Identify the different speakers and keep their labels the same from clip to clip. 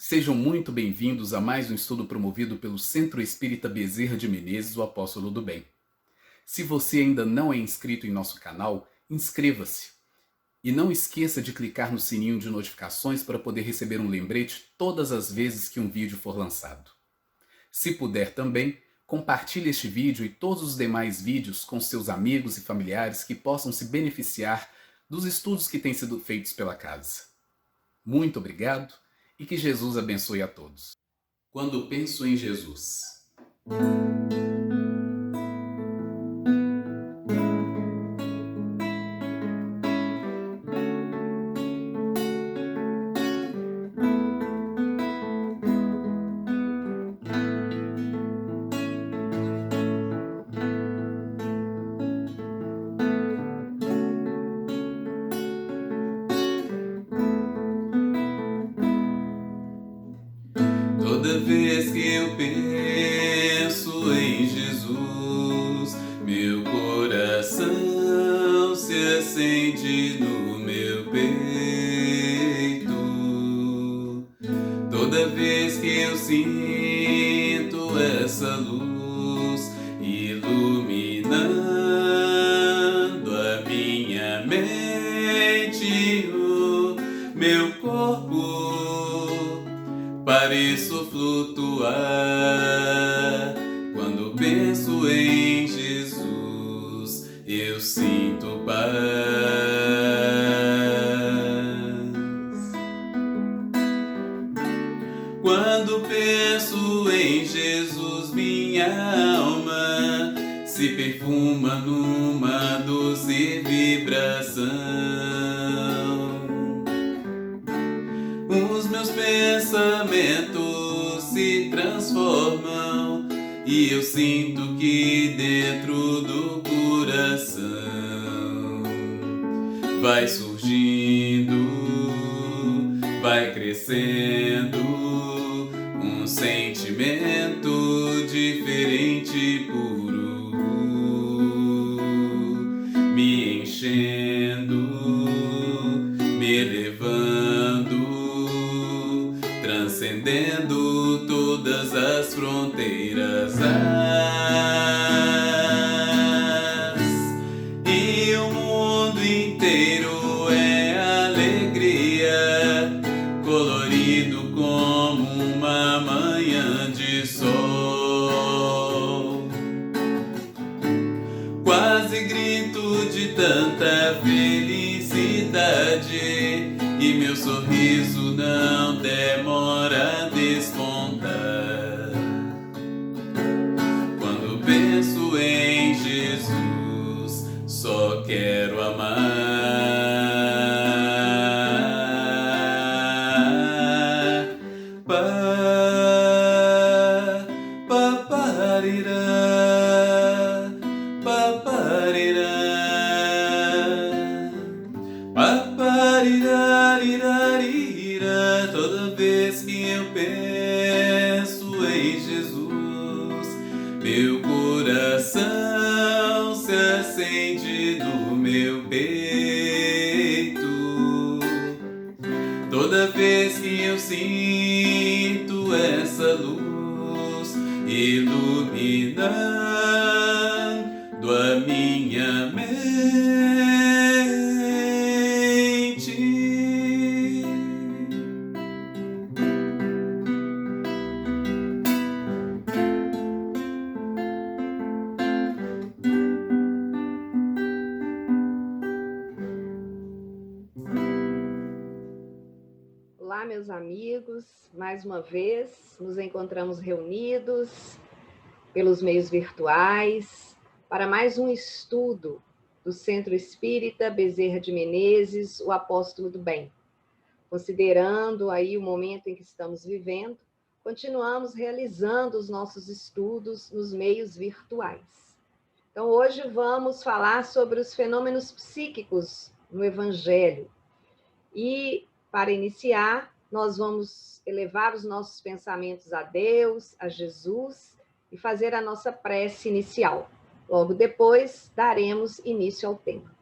Speaker 1: Sejam muito bem-vindos a mais um estudo promovido pelo Centro Espírita Bezerra de Menezes, o Apóstolo do Bem. Se você ainda não é inscrito em nosso canal, inscreva-se. E não esqueça de clicar no sininho de notificações para poder receber um lembrete todas as vezes que um vídeo for lançado. Se puder também, compartilhe este vídeo e todos os demais vídeos com seus amigos e familiares que possam se beneficiar dos estudos que têm sido feitos pela casa. Muito obrigado e que Jesus abençoe a todos. Quando penso em Jesus. Toda vez que eu penso em Jesus, meu coração se acende no meu peito. Toda vez que eu sinto essa luz iluminando a minha mente, o meu corpo, pareço flutuar. Quando penso em Jesus, eu sinto paz. Quando penso em Jesus, minha alma se perfuma numa doce vibração. Os meus pensamentos se transformam e eu sinto que dentro do coração vai surgindo, vai crescendo um sentimento diferente e puro, me enchendo, me elevando, transcendendo todas as fronteiras. E o mundo inteiro é alegria, colorido como uma manhã de sol. Quase grito de tanta felicidade, e meu sorriso não demora a despontar. Quando penso em Jesus, só quero amar. Paparirá, paparirá, paparirarirarirá. Toda vez que eu penso em Jesus, meu coração se acende no meu peito. Toda vez que eu sinto essa luz iluminando a minha mente.
Speaker 2: Olá, meus amigos, mais uma vez nos encontramos reunidos pelos meios virtuais para mais um estudo do Centro Espírita Bezerra de Menezes, o Apóstolo do Bem. Considerando aí o momento em que estamos vivendo, continuamos realizando os nossos estudos nos meios virtuais. Então, hoje vamos falar sobre os fenômenos psíquicos no Evangelho. E, para iniciar, nós vamos elevar os nossos pensamentos a Deus, a Jesus, e fazer a nossa prece inicial. Logo depois, daremos início ao tema.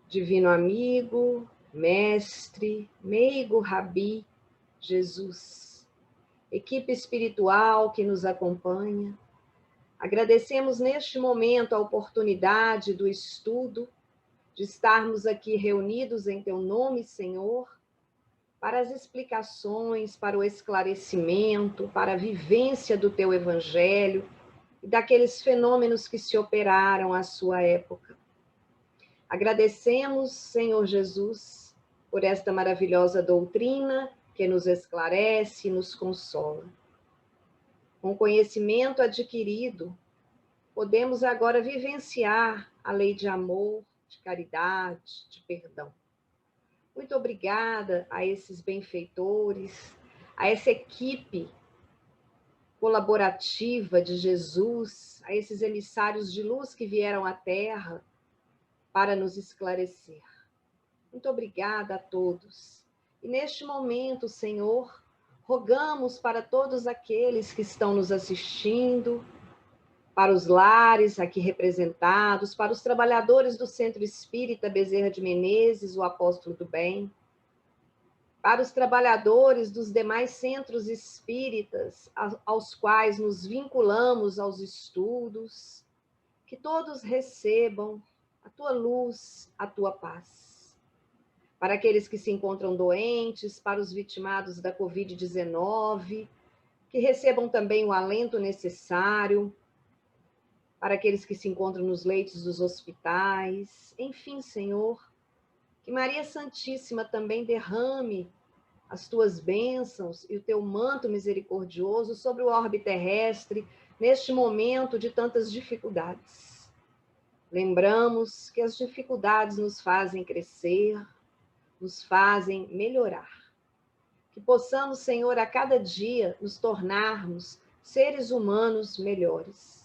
Speaker 2: Divino amigo, mestre, meigo rabi, Jesus, equipe espiritual que nos acompanha, agradecemos neste momento a oportunidade do estudo, de estarmos aqui reunidos em Teu nome, Senhor, para as explicações, para o esclarecimento, para a vivência do Teu Evangelho e daqueles fenômenos que se operaram à sua época. Agradecemos, Senhor Jesus, por esta maravilhosa doutrina que nos esclarece e nos consola. Com o conhecimento adquirido, podemos agora vivenciar a lei de amor, de caridade, de perdão. Muito obrigada a esses benfeitores, a essa equipe colaborativa de Jesus, a esses emissários de luz que vieram à Terra para nos esclarecer. Muito obrigada a todos. E neste momento, Senhor, rogamos para todos aqueles que estão nos assistindo, para os lares aqui representados, para os trabalhadores do Centro Espírita Bezerra de Menezes, o Apóstolo do Bem, para os trabalhadores dos demais centros espíritas aos quais nos vinculamos aos estudos, que todos recebam a tua luz, a tua paz. Para aqueles que se encontram doentes, para os vitimados da Covid-19, que recebam também o alento necessário, para aqueles que se encontram nos leitos dos hospitais. Enfim, Senhor, que Maria Santíssima também derrame as tuas bênçãos e o teu manto misericordioso sobre o orbe terrestre, neste momento de tantas dificuldades. Lembramos que as dificuldades nos fazem crescer, nos fazem melhorar. Que possamos, Senhor, a cada dia nos tornarmos seres humanos melhores.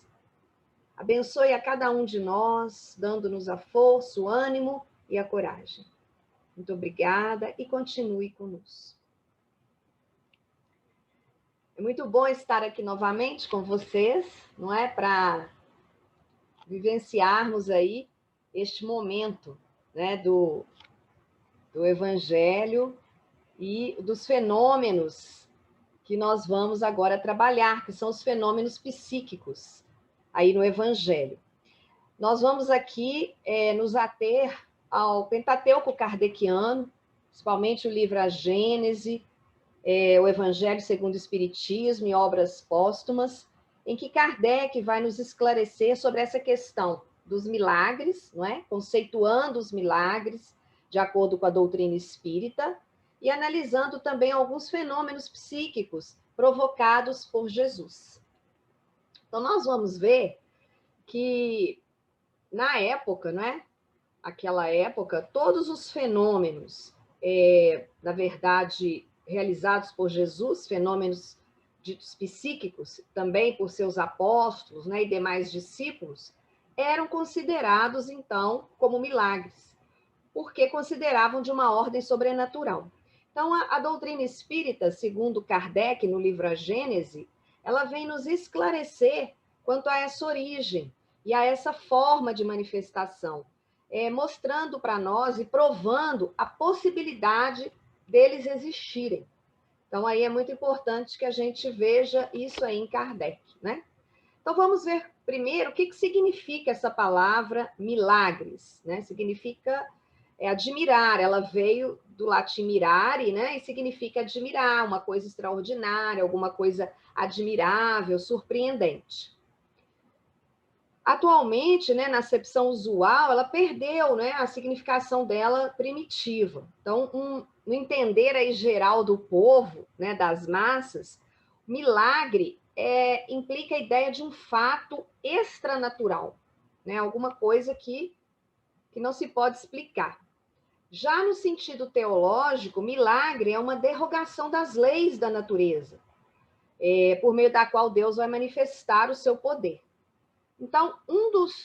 Speaker 2: Abençoe a cada um de nós, dando-nos a força, o ânimo e a coragem. Muito obrigada e continue conosco. É muito bom estar aqui novamente com vocês, não é? Para vivenciarmos aí este momento, né, do Evangelho e dos fenômenos que nós vamos agora trabalhar, que são os fenômenos psíquicos, aí no Evangelho. Nós vamos aqui nos ater ao Pentateuco kardeciano, principalmente o livro A Gênese, o Evangelho segundo o Espiritismo e obras póstumas, em que Kardec vai nos esclarecer sobre essa questão dos milagres, não é? Conceituando os milagres de acordo com a doutrina espírita e analisando também alguns fenômenos psíquicos provocados por Jesus. Então, nós vamos ver que, na época, não é? Aquela época, todos os fenômenos, na verdade, realizados por Jesus, fenômenos ditos psíquicos, também por seus apóstolos, né, e demais discípulos, eram considerados, então, como milagres, porque consideravam de uma ordem sobrenatural. Então, a doutrina espírita, segundo Kardec, no livro A Gênese, ela vem nos esclarecer quanto a essa origem e a essa forma de manifestação, mostrando para nós e provando a possibilidade deles existirem. Então, aí é muito importante que a gente veja isso aí em Kardec, né? Então, vamos ver primeiro o que significa essa palavra milagres, né? Significa admirar, ela veio do latim mirare, né? E significa admirar, uma coisa extraordinária, alguma coisa admirável, surpreendente. Atualmente, né, na acepção usual, ela perdeu, né, a significação dela primitiva. Então, no entender aí geral do povo, né, das massas, milagre implica a ideia de um fato extranatural, né, alguma coisa que não se pode explicar. Já no sentido teológico, milagre é uma derrogação das leis da natureza, por meio da qual Deus vai manifestar o seu poder. Então,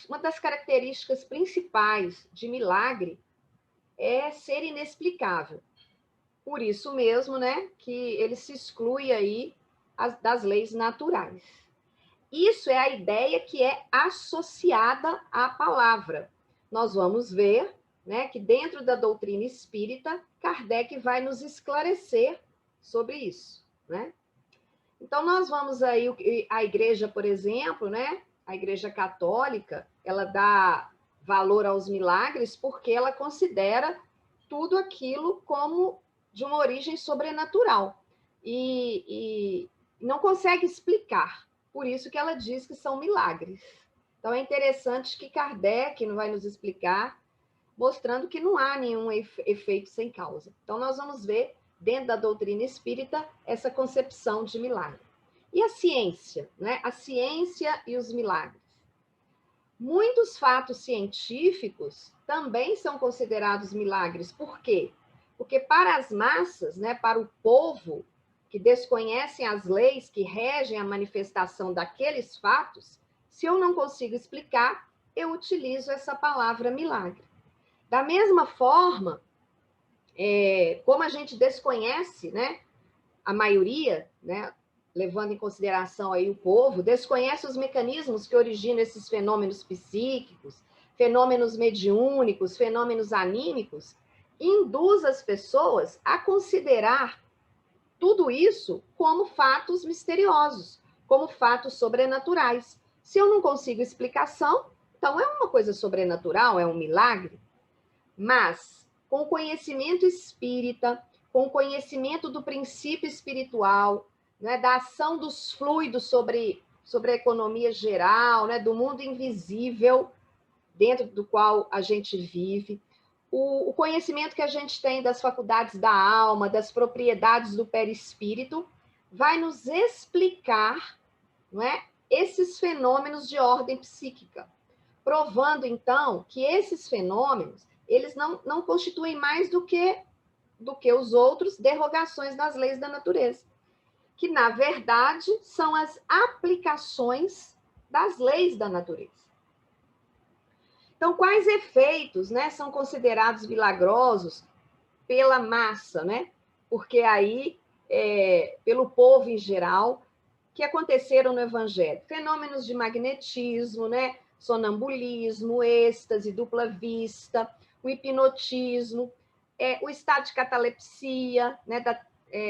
Speaker 2: uma das características principais de milagre é ser inexplicável. Por isso mesmo, né, que ele se exclui aí das leis naturais. Isso é a ideia que é associada à palavra. Nós vamos ver, né, que dentro da doutrina espírita, Kardec vai nos esclarecer sobre isso, né? Então, nós vamos aí, a igreja, por exemplo, né? A igreja católica, ela dá valor aos milagres porque ela considera tudo aquilo como de uma origem sobrenatural. E não consegue explicar. Por isso que ela diz que são milagres. Então, é interessante que Kardec não vai nos explicar, mostrando que não há nenhum efeito sem causa. Então, nós vamos ver, dentro da doutrina espírita, essa concepção de milagre. E a ciência, né? A ciência e os milagres. Muitos fatos científicos também são considerados milagres. Por quê? Porque para as massas, né, para o povo que desconhecem as leis que regem a manifestação daqueles fatos, se eu não consigo explicar, eu utilizo essa palavra milagre. Da mesma forma, como a gente desconhece, né, a maioria, né, levando em consideração aí o povo, desconhece os mecanismos que originam esses fenômenos psíquicos, fenômenos mediúnicos, fenômenos anímicos, induz as pessoas a considerar tudo isso como fatos misteriosos, como fatos sobrenaturais. Se eu não consigo explicação, então é uma coisa sobrenatural, é um milagre. Mas, com o conhecimento espírita, com o conhecimento do princípio espiritual, né, da ação dos fluidos sobre a economia geral, né, do mundo invisível dentro do qual a gente vive, o conhecimento que a gente tem das faculdades da alma, das propriedades do perispírito, vai nos explicar, não é, esses fenômenos de ordem psíquica, provando, então, que esses fenômenos eles não constituem mais do que os outros derrogações das leis da natureza, que, na verdade, são as aplicações das leis da natureza. Então, quais efeitos, né, são considerados milagrosos pela massa, né? Porque aí, pelo povo em geral, que aconteceram no Evangelho? Fenômenos de magnetismo, né? Sonambulismo, êxtase, dupla vista, o hipnotismo, o estado de catalepsia, né?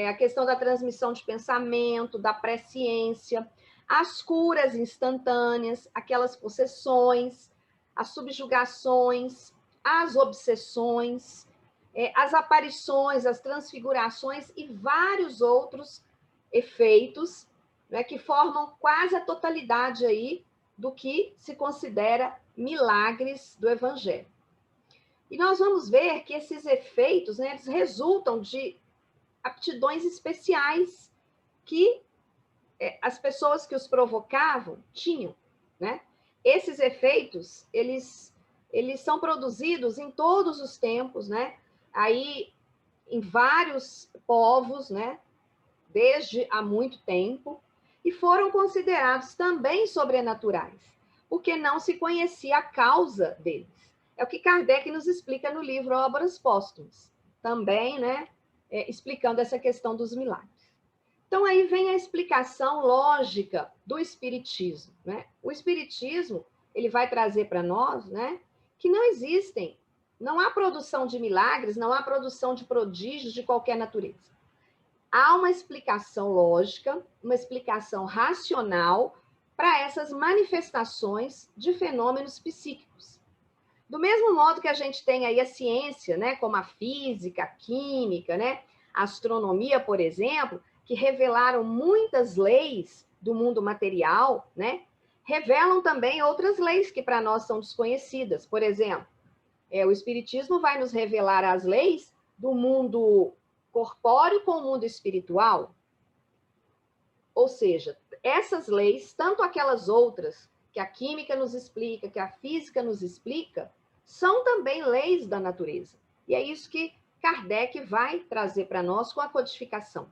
Speaker 2: A questão da transmissão de pensamento, da presciência, as curas instantâneas, aquelas possessões, as subjugações, as obsessões, as aparições, as transfigurações e vários outros efeitos, né, que formam quase a totalidade aí do que se considera milagres do Evangelho. E nós vamos ver que esses efeitos, né, eles resultam de aptidões especiais que as pessoas que os provocavam tinham, né? Esses efeitos, eles são produzidos em todos os tempos, né? Aí, em vários povos, né? Desde há muito tempo, e foram considerados também sobrenaturais, porque não se conhecia a causa deles. É o que Kardec nos explica no livro Obras Póstumas, também, né? Explicando essa questão dos milagres. Então, aí vem a explicação lógica do Espiritismo, né? O Espiritismo, ele vai trazer para nós, né, que não existem, não há produção de milagres, não há produção de prodígios de qualquer natureza. Há uma explicação lógica, uma explicação racional para essas manifestações de fenômenos psíquicos. Do mesmo modo que a gente tem aí a ciência, né, como a física, a química, né, a astronomia, por exemplo, que revelaram muitas leis do mundo material, né? Revelam também outras leis que para nós são desconhecidas. Por exemplo, o Espiritismo vai nos revelar as leis do mundo corpóreo com o mundo espiritual. Ou seja, essas leis, tanto aquelas outras que a química nos explica, que a física nos explica, são também leis da natureza. E é isso que Kardec vai trazer para nós com a codificação.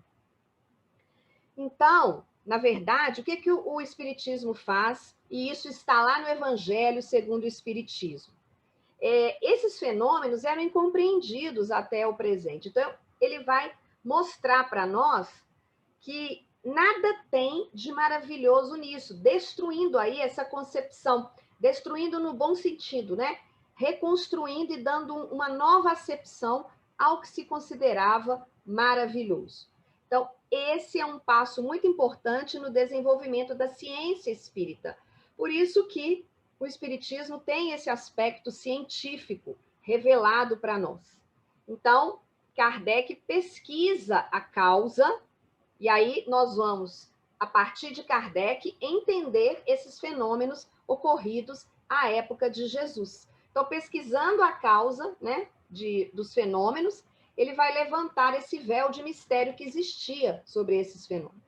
Speaker 2: Então, na verdade, o que o Espiritismo faz? E isso está lá no Evangelho segundo o Espiritismo. Esses fenômenos eram incompreendidos até o presente. Então, ele vai mostrar para nós que nada tem de maravilhoso nisso, destruindo aí essa concepção, destruindo no bom sentido, né? Reconstruindo e dando uma nova acepção ao que se considerava maravilhoso. Então, esse é um passo muito importante no desenvolvimento da ciência espírita. Por isso que o espiritismo tem esse aspecto científico revelado para nós. Então, Kardec pesquisa a causa, e aí nós vamos, a partir de Kardec, entender esses fenômenos ocorridos à época de Jesus. Então, pesquisando a causa, né, dos fenômenos, ele vai levantar esse véu de mistério que existia sobre esses fenômenos.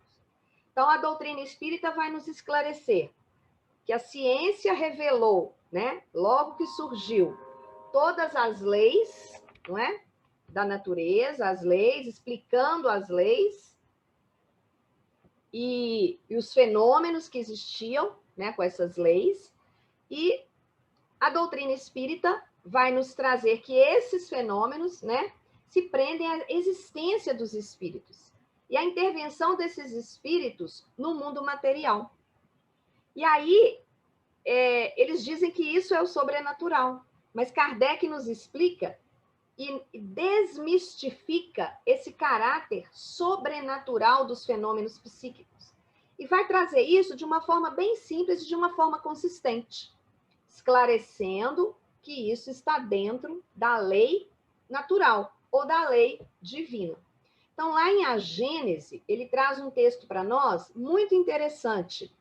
Speaker 2: Então, a doutrina espírita vai nos esclarecer que a ciência revelou, né, logo que surgiu, todas as leis, não é, da natureza, as leis, explicando as leis e os fenômenos que existiam, né, com essas leis, e a doutrina espírita vai nos trazer que esses fenômenos, né, se prendem à existência dos espíritos e à intervenção desses espíritos no mundo material. E aí, eles dizem que isso é o sobrenatural, mas Kardec nos explica e desmistifica esse caráter sobrenatural dos fenômenos psíquicos. E vai trazer isso de uma forma bem simples e de uma forma consistente, esclarecendo que isso está dentro da lei natural ou da lei divina. Então, lá em A Gênese, ele traz um texto para nós muito interessante,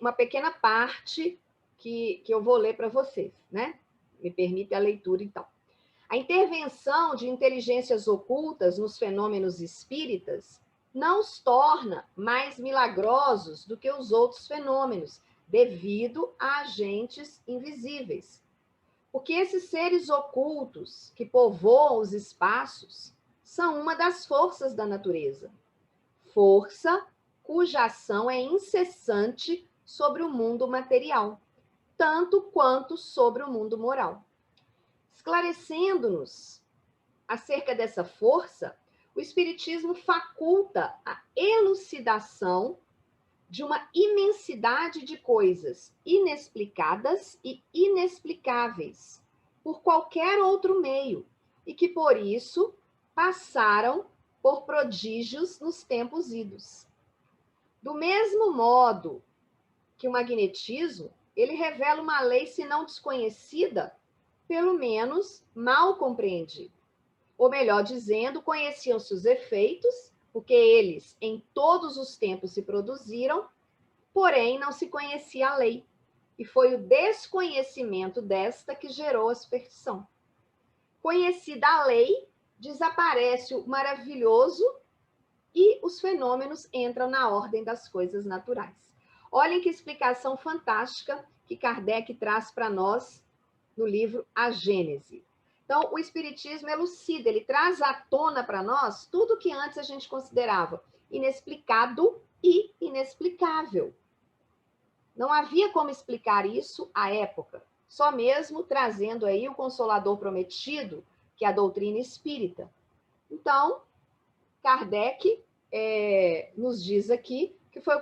Speaker 2: uma pequena parte que eu vou ler para vocês, né? Me permite a leitura, então. A intervenção de inteligências ocultas nos fenômenos espíritas não os torna mais milagrosos do que os outros fenômenos, devido a agentes invisíveis. Porque esses seres ocultos que povoam os espaços são uma das forças da natureza. Força cuja ação é incessante sobre o mundo material, tanto quanto sobre o mundo moral. Esclarecendo-nos acerca dessa força, o Espiritismo faculta a elucidação de uma imensidade de coisas inexplicadas e inexplicáveis por qualquer outro meio, e que, por isso, passaram por prodígios nos tempos idos. Do mesmo modo que o magnetismo, ele revela uma lei, se não desconhecida, pelo menos mal compreendida. Ou melhor dizendo, conheciam-se os efeitos, porque eles em todos os tempos se produziram, porém não se conhecia a lei. E foi o desconhecimento desta que gerou a superstição. Conhecida a lei, desaparece o maravilhoso e os fenômenos entram na ordem das coisas naturais. Olhem que explicação fantástica que Kardec traz para nós no livro A Gênese. Então, o Espiritismo elucida, ele traz à tona para nós tudo que antes a gente considerava inexplicado e inexplicável. Não havia como explicar isso à época, só mesmo trazendo aí o Consolador Prometido, que é a doutrina espírita. Então, Kardec nos diz aqui que foi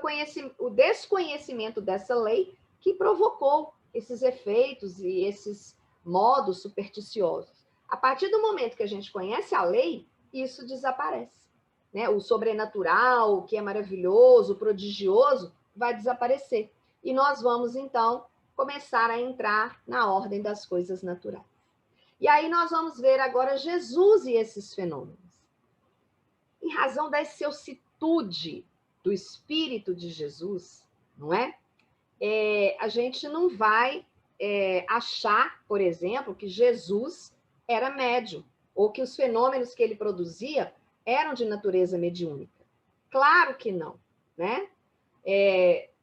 Speaker 2: o desconhecimento dessa lei que provocou esses efeitos e esses modos supersticiosos. A partir do momento que a gente conhece a lei, isso desaparece, né? O sobrenatural, o que é maravilhoso, o prodigioso, vai desaparecer. E nós vamos, então, começar a entrar na ordem das coisas naturais. E aí nós vamos ver agora Jesus e esses fenômenos. Em razão da excelsitude do Espírito de Jesus, não é? A gente não vai achar, por exemplo, que Jesus era médium, ou que os fenômenos que ele produzia eram de natureza mediúnica. Claro que não, né?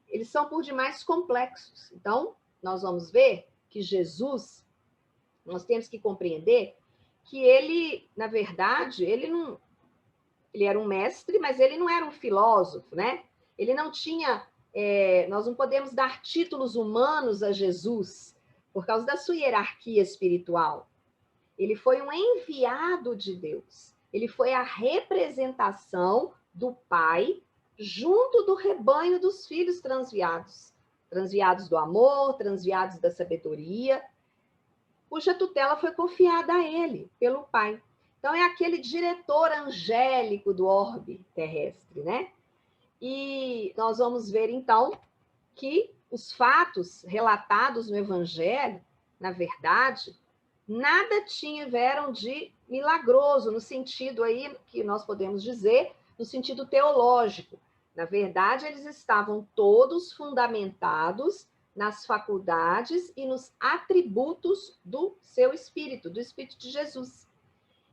Speaker 2: Eles são por demais complexos. Então, nós vamos ver que Jesus, nós temos que compreender que ele, na verdade, ele era um mestre, mas ele não era um filósofo, né? Ele não tinha... nós não podemos dar títulos humanos a Jesus por causa da sua hierarquia espiritual. Ele foi um enviado de Deus. Ele foi a representação do Pai junto do rebanho dos filhos transviados. Transviados do amor, transviados da sabedoria, cuja tutela foi confiada a ele pelo Pai. Então, é aquele diretor angélico do orbe terrestre, né? E nós vamos ver, então, que os fatos relatados no Evangelho, na verdade, nada tiveram de milagroso, no sentido aí que nós podemos dizer, no sentido teológico. Na verdade, eles estavam todos fundamentados nas faculdades e nos atributos do seu Espírito, do Espírito de Jesus.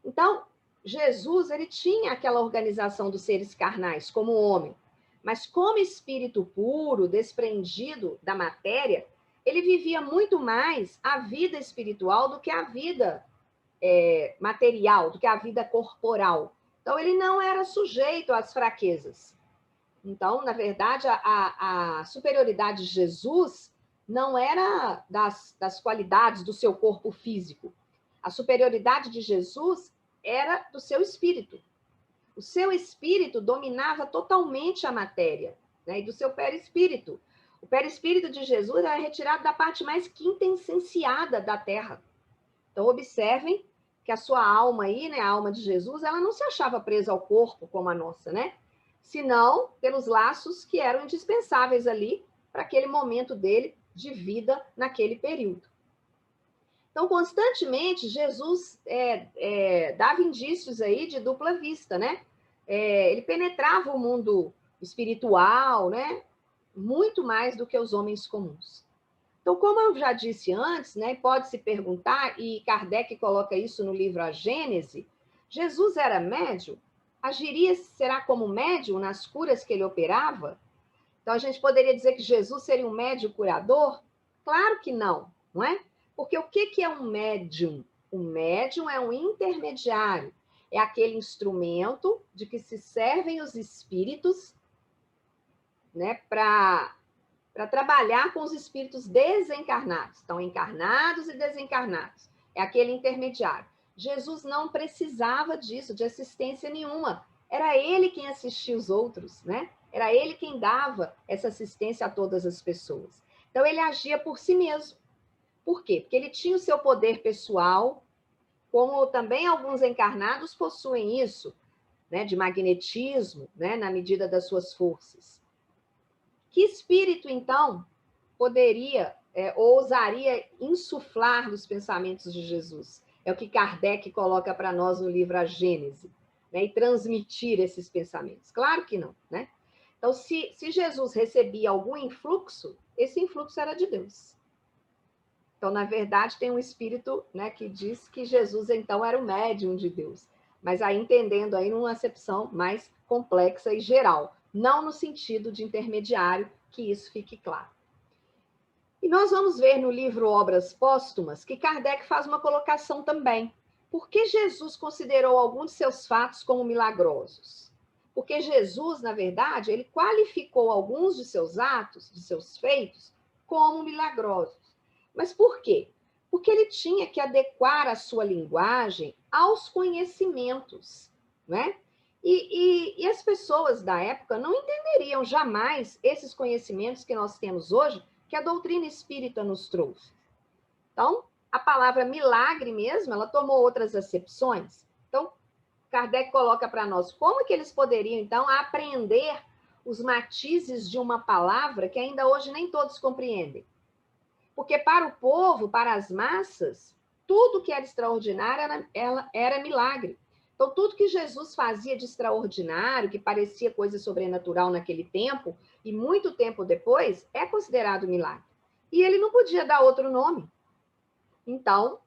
Speaker 2: Então, Jesus, ele tinha aquela organização dos seres carnais como homem, mas como espírito puro, desprendido da matéria, ele vivia muito mais a vida espiritual do que a vida material, do que a vida corporal. Então, ele não era sujeito às fraquezas. Então, na verdade, a superioridade de Jesus não era das qualidades do seu corpo físico. A superioridade de Jesus era do seu espírito. O seu espírito dominava totalmente a matéria, né? E do seu perispírito. O perispírito de Jesus era retirado da parte mais quintessenciada da terra. Então, observem que a sua alma aí, né, a alma de Jesus, ela não se achava presa ao corpo como a nossa, né? Senão pelos laços que eram indispensáveis ali para aquele momento dele de vida naquele período. Então, constantemente, Jesus dava indícios aí de dupla vista, né? Ele penetrava o mundo espiritual, né? Muito mais do que os homens comuns. Então, como eu já disse antes, né? Pode-se perguntar, e Kardec coloca isso no livro A Gênese, Jesus era médium? Agiria, será como médium nas curas que ele operava? Então, a gente poderia dizer que Jesus seria um médium curador? Claro que não, não é? Porque o que é um médium? O médium é um intermediário, é aquele instrumento de que se servem os espíritos, né, para trabalhar com os espíritos desencarnados. Estão encarnados e desencarnados. É aquele intermediário. Jesus não precisava disso, de assistência nenhuma. Era ele quem assistia os outros, né? Era ele quem dava essa assistência a todas as pessoas. Então, ele agia por si mesmo. Por quê? Porque ele tinha o seu poder pessoal, como também alguns encarnados possuem isso, né, de magnetismo, né, na medida das suas forças. Que espírito, então, poderia, ousaria insuflar nos pensamentos de Jesus? É o que Kardec coloca para nós no livro A Gênese, né, e transmitir esses pensamentos. Claro que não, né? Então, se Jesus recebia algum influxo, esse influxo era de Deus. Então, na verdade, tem um espírito, né, que diz que Jesus, então, era o médium de Deus. Mas aí entendendo aí numa acepção mais complexa e geral, não no sentido de intermediário, que isso fique claro. E nós vamos ver no livro Obras Póstumas que Kardec faz uma colocação também. Por que Jesus considerou alguns de seus fatos como milagrosos? Porque Jesus, na verdade, ele qualificou alguns de seus atos, de seus feitos, como milagrosos. Mas por quê? Porque ele tinha que adequar a sua linguagem aos conhecimentos, né? E as pessoas da época não entenderiam jamais esses conhecimentos que nós temos hoje, que a doutrina espírita nos trouxe. Então, a palavra milagre mesmo, ela tomou outras acepções. Então, Kardec coloca para nós como que eles poderiam, então, aprender os matizes de uma palavra que ainda hoje nem todos compreendem. Porque para o povo, para as massas, tudo que era extraordinário era milagre. Então, tudo que Jesus fazia de extraordinário, que parecia coisa sobrenatural naquele tempo, e muito tempo depois, é considerado milagre. E ele não podia dar outro nome. Então,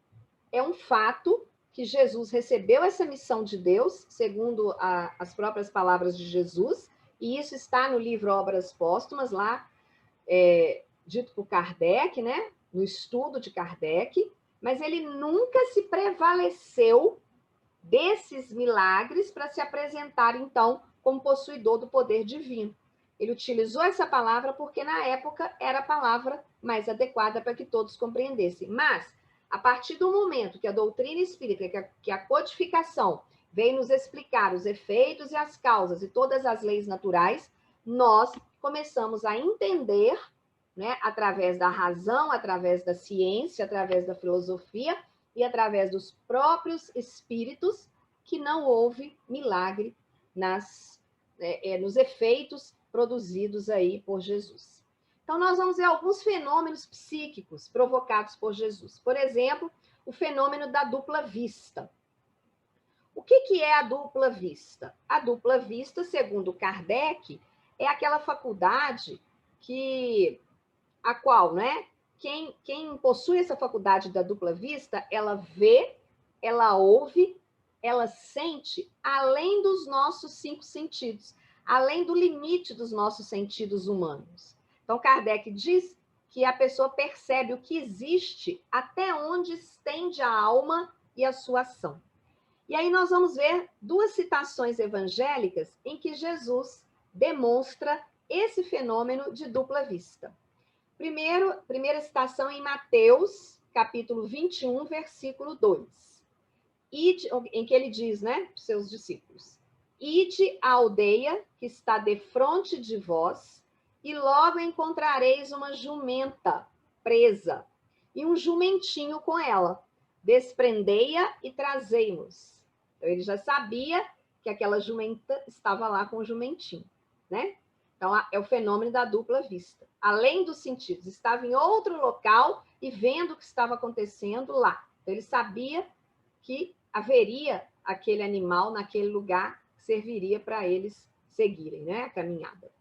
Speaker 2: é um fato que Jesus recebeu essa missão de Deus, segundo as próprias palavras de Jesus, e isso está no livro Obras Póstumas, lá, dito por Kardec, né? No estudo de Kardec, mas ele nunca se prevaleceu desses milagres para se apresentar, então, como possuidor do poder divino. Ele utilizou essa palavra porque, na época, era a palavra mais adequada para que todos compreendessem. Mas, a partir do momento que a doutrina espírita, que a codificação veio nos explicar os efeitos e as causas e todas as leis naturais, nós começamos a entender, né, através da razão, através da ciência, através da filosofia e através dos próprios espíritos, que não houve milagre nos efeitos produzidos aí por Jesus. Então, nós vamos ver alguns fenômenos psíquicos provocados por Jesus. Por exemplo, o fenômeno da dupla vista. O que é a dupla vista? A dupla vista, segundo Kardec, é aquela faculdade a qual, né? Quem possui essa faculdade da dupla vista, ela vê, ela ouve, ela sente além dos nossos 5 sentidos, além do limite dos nossos sentidos humanos. Então, Kardec diz que a pessoa percebe o que existe até onde estende a alma e a sua ação. E aí nós vamos ver 2 citações evangélicas em que Jesus demonstra esse fenômeno de dupla vista. Primeira citação em Mateus, capítulo 21, versículo 2. Em que ele diz, né, para os seus discípulos: Ide à aldeia que está defronte de vós, e logo encontrareis uma jumenta presa, e um jumentinho com ela. Desprendei-a e trazei-nos. Então, ele já sabia que aquela jumenta estava lá com o jumentinho, né? Então, é o fenômeno da dupla vista. Além dos sentidos, estava em outro local e vendo o que estava acontecendo lá. Então, ele sabia que haveria aquele animal naquele lugar que serviria para eles seguirem, né, a caminhada.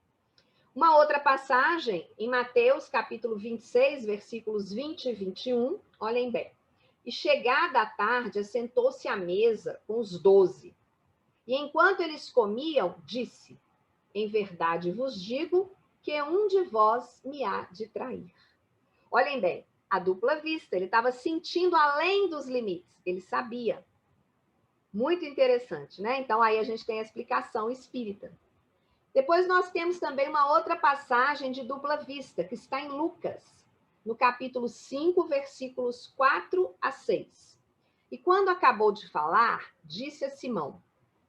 Speaker 2: Uma outra passagem, em Mateus, capítulo 26, versículos 20 e 21, olhem bem. E chegada a tarde, assentou-se à mesa com os 12. E enquanto eles comiam, disse: Em verdade vos digo que um de vós me há de trair. Olhem bem, a dupla vista, ele estava sentindo além dos limites, ele sabia. Muito interessante, né? Então, aí a gente tem a explicação espírita. Depois nós temos também uma outra passagem de dupla vista, que está em Lucas, no capítulo 5, versículos 4 a 6. E quando acabou de falar, disse a Simão: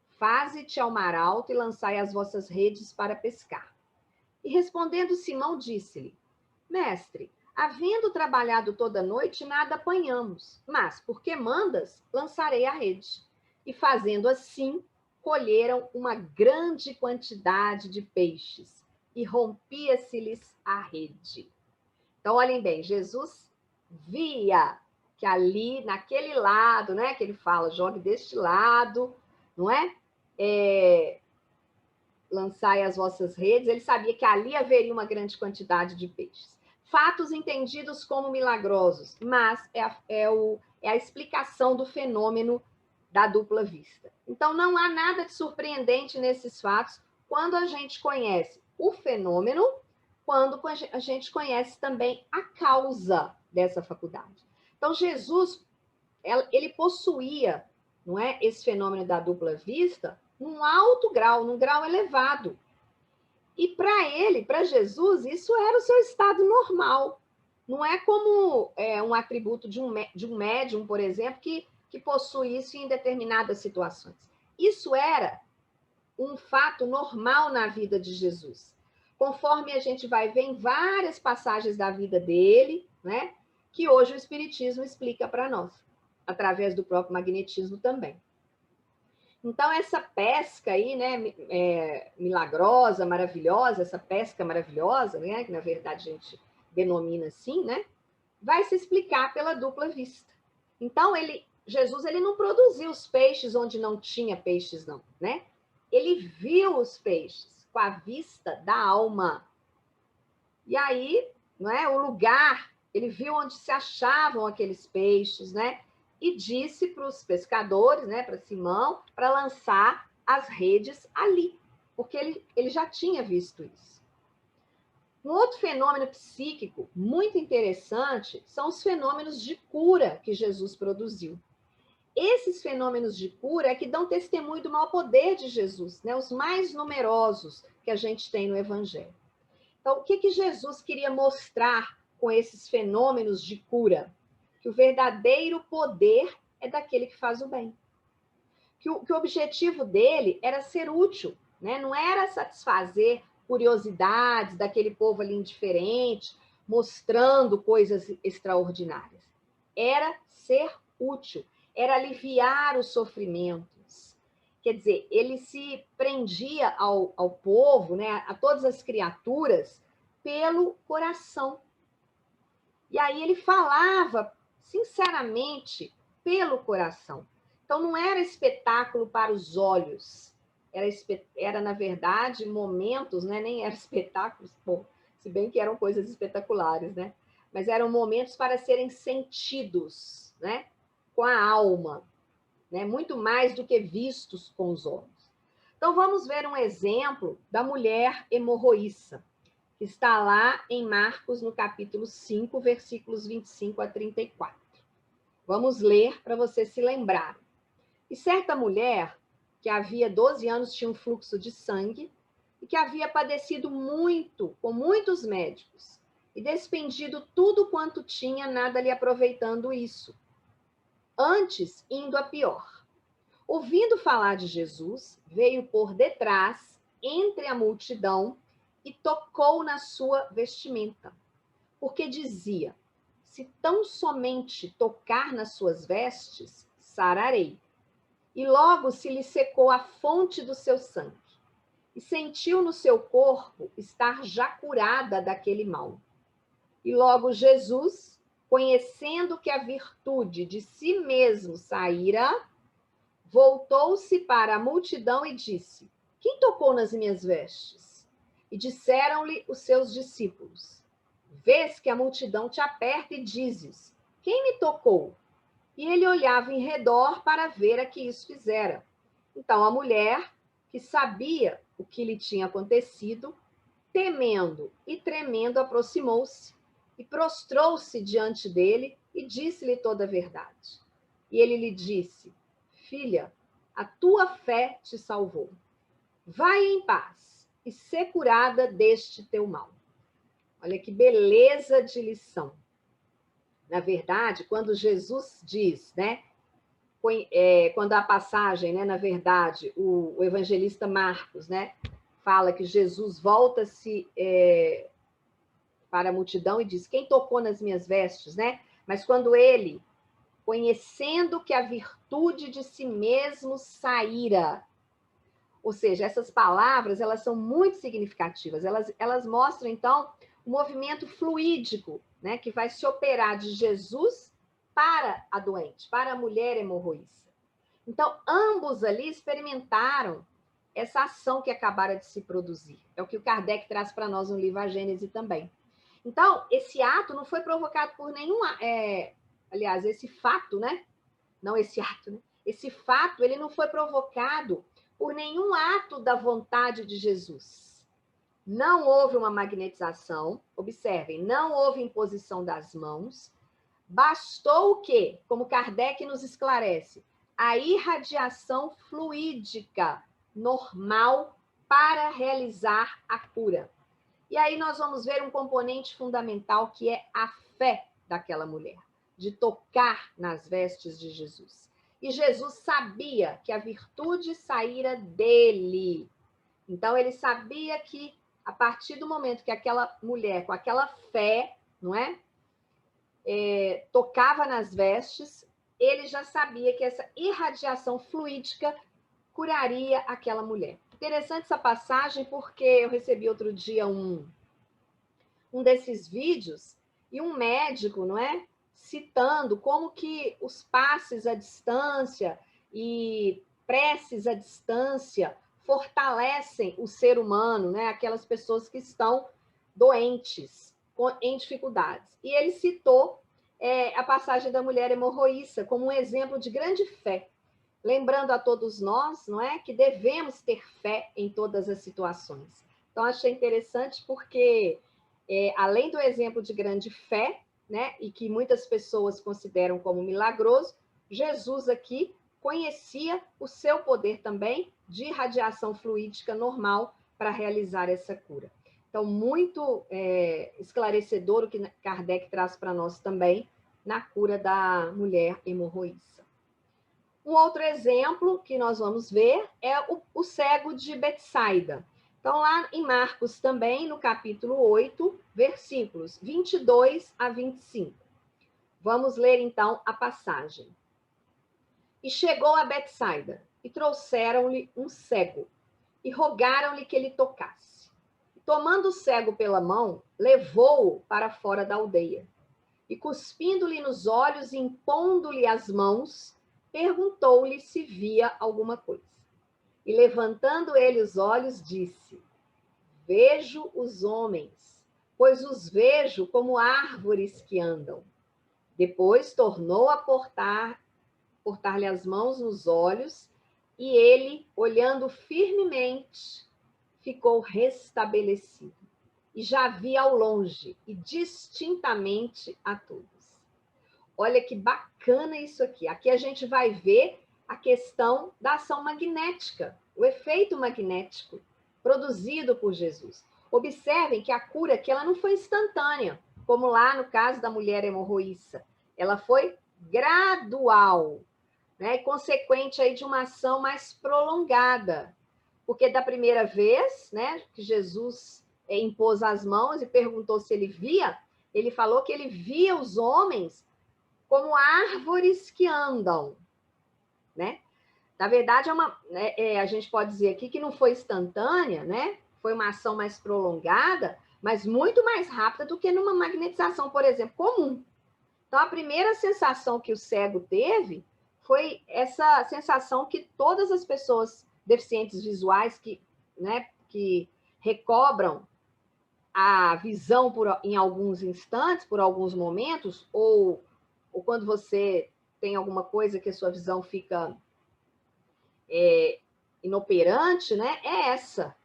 Speaker 2: Faze-te ao mar alto e lançai as vossas redes para pescar. E respondendo Simão, disse-lhe: Mestre, havendo trabalhado toda a noite, nada apanhamos, mas, porque mandas, lançarei a rede. E fazendo assim, colheram uma grande quantidade de peixes, e rompia-se-lhes a rede. Então, olhem bem, Jesus via que ali, naquele lado, né, que ele fala, jogue deste lado, não é? Lançai as vossas redes, ele sabia que ali haveria uma grande quantidade de peixes. Fatos entendidos como milagrosos, mas é a explicação do fenômeno da dupla vista. Então, não há nada de surpreendente nesses fatos quando a gente conhece o fenômeno, quando a gente conhece também a causa dessa faculdade. Então, Jesus, ele possuía, não é, esse fenômeno da dupla vista num alto grau, num grau elevado. E para Jesus, isso era o seu estado normal. Não é como um atributo de um médium, por exemplo, que possui isso em determinadas situações. Isso era um fato normal na vida de Jesus. Conforme a gente vai ver em várias passagens da vida dele, né, que hoje o Espiritismo explica para nós, através do próprio magnetismo também. Então, essa pesca aí, né, milagrosa, maravilhosa, essa pesca maravilhosa, né, que na verdade a gente denomina assim, né, vai se explicar pela dupla vista. Então, Jesus ele não produziu os peixes onde não tinha peixes, não, né? Ele viu os peixes com a vista da alma. E aí, não é, o lugar, ele viu onde se achavam aqueles peixes, né? E disse para os pescadores, né, para Simão, para lançar as redes ali, porque ele já tinha visto isso. Um outro fenômeno psíquico muito interessante são os fenômenos de cura que Jesus produziu. Esses fenômenos de cura é que dão testemunho do maior poder de Jesus, né? Os mais numerosos que a gente tem no Evangelho. Então, o que Jesus queria mostrar com esses fenômenos de cura? Que o verdadeiro poder é daquele que faz o bem. Que o objetivo dele era ser útil, né? Não era satisfazer curiosidades daquele povo ali indiferente, mostrando coisas extraordinárias. Era ser útil. Era aliviar os sofrimentos, Quer dizer, ele se prendia ao povo, né, a todas as criaturas, pelo coração. E aí ele falava, sinceramente, pelo coração. Então, não era espetáculo para os olhos, era na verdade, momentos, né, nem eram espetáculos, bom, se bem que eram coisas espetaculares, né? Mas eram momentos para serem sentidos, né, com a alma, né, muito mais do que vistos com os olhos. Então, vamos ver um exemplo da mulher hemorroíça, que está lá em Marcos, no capítulo 5, versículos 25 a 34. Vamos ler para você se lembrar. E certa mulher, que havia 12 anos tinha um fluxo de sangue, e que havia padecido muito, com muitos médicos, e despendido tudo quanto tinha, nada lhe aproveitando isso. Antes, indo a pior. Ouvindo falar de Jesus, veio por detrás, entre a multidão, e tocou na sua vestimenta. Porque dizia: se tão somente tocar nas suas vestes, sararei. E logo se lhe secou a fonte do seu sangue. E sentiu no seu corpo estar já curada daquele mal. E logo Jesus, conhecendo que a virtude de si mesmo saíra, voltou-se para a multidão e disse: quem tocou nas minhas vestes? E disseram-lhe os seus discípulos: vês que a multidão te aperta e dizes: quem me tocou? E ele olhava em redor para ver a que isso fizera. Então a mulher, que sabia o que lhe tinha acontecido, temendo e tremendo, aproximou-se e prostrou-se diante dele e disse-lhe toda a verdade. E ele lhe disse: filha, a tua fé te salvou. Vai em paz e ser curada deste teu mal. Olha que beleza de lição. Na verdade, quando Jesus diz, né, quando a passagem, né, na verdade, o evangelista Marcos, né, fala que Jesus volta-se para a multidão e diz: quem tocou nas minhas vestes, né? Mas quando ele, conhecendo que a virtude de si mesmo saíra, ou seja, essas palavras, elas são muito significativas, elas mostram, então, o movimento fluídico, né, que vai se operar de Jesus para a doente, para a mulher hemorroíça. Então, ambos ali experimentaram essa ação que acabara de se produzir. É o que o Kardec traz para nós no livro A Gênese também. Então, esse ato não foi provocado por nenhum... aliás, esse fato, né? Não esse ato, né? Esse fato, ele não foi provocado por nenhum ato da vontade de Jesus. Não houve uma magnetização, observem, não houve imposição das mãos, bastou o quê? Como Kardec nos esclarece, a irradiação fluídica normal para realizar a cura. E aí nós vamos ver um componente fundamental que é a fé daquela mulher, de tocar nas vestes de Jesus. E Jesus sabia que a virtude saíra dele. Então, ele sabia que, a partir do momento que aquela mulher, com aquela fé, não é? Tocava nas vestes, ele já sabia que essa irradiação fluídica curaria aquela mulher. Interessante essa passagem, porque eu recebi outro dia um desses vídeos e um médico, não é? Citando como que os passes à distância e preces à distância fortalecem o ser humano, né? Aquelas pessoas que estão doentes, em dificuldades. E ele citou a passagem da mulher hemorroíça como um exemplo de grande fé, lembrando a todos nós, não é, que devemos ter fé em todas as situações. Então, achei interessante porque, além do exemplo de grande fé, né, e que muitas pessoas consideram como milagroso, Jesus aqui conhecia o seu poder também de irradiação fluídica normal para realizar essa cura. Então, muito esclarecedor o que Kardec traz para nós também na cura da mulher hemorroíça. Um outro exemplo que nós vamos ver é o cego de Betsaida. Então, lá em Marcos também, no capítulo 8, versículos 22 a 25. Vamos ler, então, a passagem. E chegou a Betsaida, e trouxeram-lhe um cego e rogaram-lhe que ele tocasse. Tomando o cego pela mão, levou-o para fora da aldeia. E cuspindo-lhe nos olhos e impondo-lhe as mãos, perguntou-lhe se via alguma coisa. E levantando ele os olhos, disse: Vejo os homens, pois os vejo como árvores que andam. Depois tornou a portar-lhe as mãos nos olhos, e ele, olhando firmemente, ficou restabelecido. E já via ao longe e distintamente a todos. Olha que bacana isso aqui. Aqui a gente vai ver a questão da ação magnética, o efeito magnético produzido por Jesus. Observem que a cura aqui ela não foi instantânea, como lá no caso da mulher hemorroíça. Ela foi gradual, né? Consequente aí de uma ação mais prolongada. Porque da primeira vez, né, que Jesus impôs as mãos e perguntou se ele via, ele falou que ele via os homens como árvores que andam, né? Na verdade, a gente pode dizer aqui que não foi instantânea, né? Foi uma ação mais prolongada, mas muito mais rápida do que numa magnetização, por exemplo, comum. Então, a primeira sensação que o cego teve foi essa sensação que todas as pessoas deficientes visuais que recobram a visão em alguns instantes, por alguns momentos, ou quando você tem alguma coisa que a sua visão fica inoperante, né? É essa,